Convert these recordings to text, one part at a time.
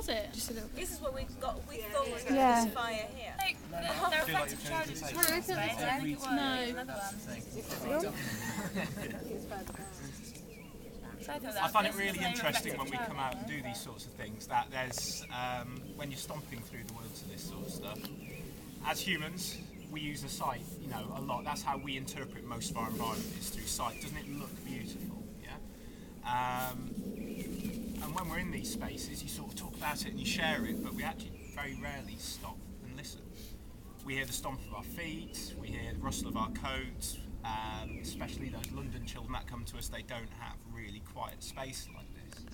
was it? Just a little bit. This is what we thought was Yeah. this fire here. They're effective charges. I think it was. No. I find it really interesting when we come out and do these sorts of things that there's, when you're stomping through the woods and this sort of stuff, as humans, we use the sight, a lot. That's how we interpret most of our environment, is through sight. Doesn't it look beautiful? Yeah. And when we're in these spaces, you sort of talk about it and you share it, but we actually very rarely stop and listen. We hear the stomp of our feet, we hear the rustle of our coats, especially those London children that come to us, they don't have really quiet space like this.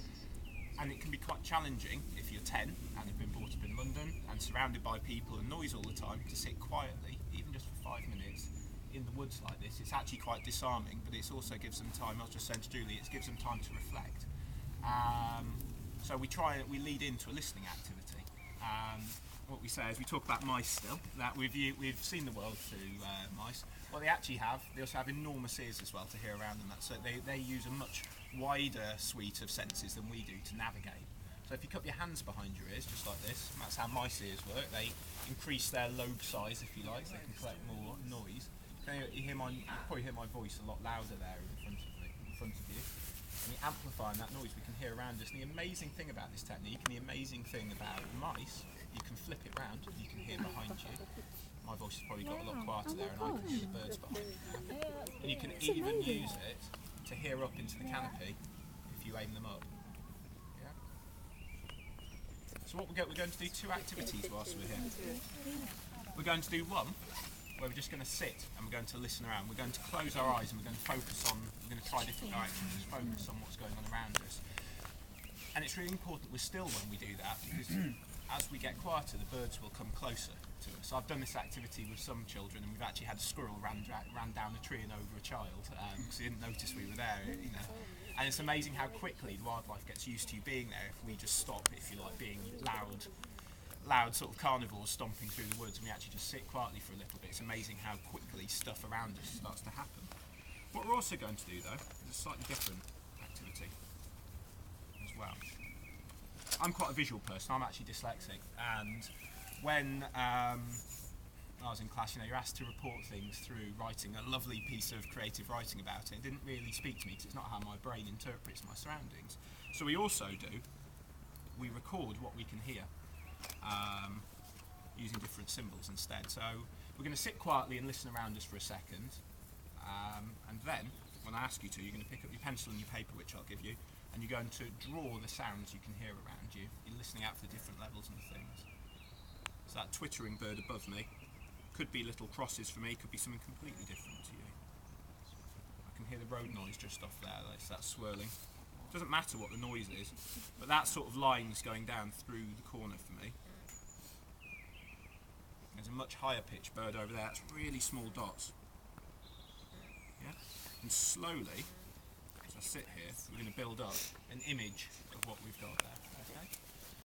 And it can be quite challenging if you're 10 and have been brought up in London and surrounded by people and noise all the time, to sit quietly, even just for 5 minutes, in the woods like this. It's actually quite disarming, but it also gives them time. I was just saying to Julie, it gives them time to reflect. So we lead into a listening activity. What we say is we talk about mice still, that we've seen the world through mice. What they actually have, they also have enormous ears as well to hear around them. So they use a much wider suite of senses than we do to navigate. So if you cup your hands behind your ears, just like this, and that's how mice ears work, they increase their lobe size, if you like, so they can collect more noise. You probably hear my voice a lot louder there in front of you. And we amplify that noise we can hear around us. And the amazing thing about this technique, and the amazing thing about mice, you can flip it round, you can hear behind you. My voice has probably got a lot quieter there, and I can hear the birds behind me now. And you can even use it to hear up into the canopy if you aim them up. Yeah. So what we're going to do 2 activities whilst we're here. We're going to do one where we're just going to sit and we're going to listen around. We're going to close our eyes and we're going to we're going to try different directions, just focus on what's going on around us. And it's really important we're still when we do that, because as we get quieter, the birds will come closer to us. I've done this activity with some children, and we've actually had a squirrel ran down a tree and over a child, because he didn't notice we were there, And it's amazing how quickly the wildlife gets used to you being there if we just stop, if you like, being loud sort of carnivores stomping through the woods, and we actually just sit quietly for a little bit. It's amazing how quickly stuff around us starts to happen. What we're also going to do, though, is a slightly different activity as well. I'm quite a visual person. I'm actually dyslexic, and when I was in class, you're asked to report things through writing a lovely piece of creative writing about it. It didn't really speak to me because it's not how my brain interprets my surroundings. So we record what we can hear, using different symbols instead. So we're going to sit quietly and listen around us for a second, and then when I ask you to, you're going to pick up your pencil and your paper, which I'll give you, and you're going to draw the sounds you can hear around you. You're listening out for the different levels and things. So that twittering bird above me could be little crosses for me, could be something completely different to you. I can hear the road noise just off there, that's swirling. It doesn't matter what the noise is, but that sort of line's going down through the corner for me. There's a much higher pitched bird over there, that's really small dots. Yeah? And slowly, as I sit here, we're going to build up an image of what we've got there. Okay?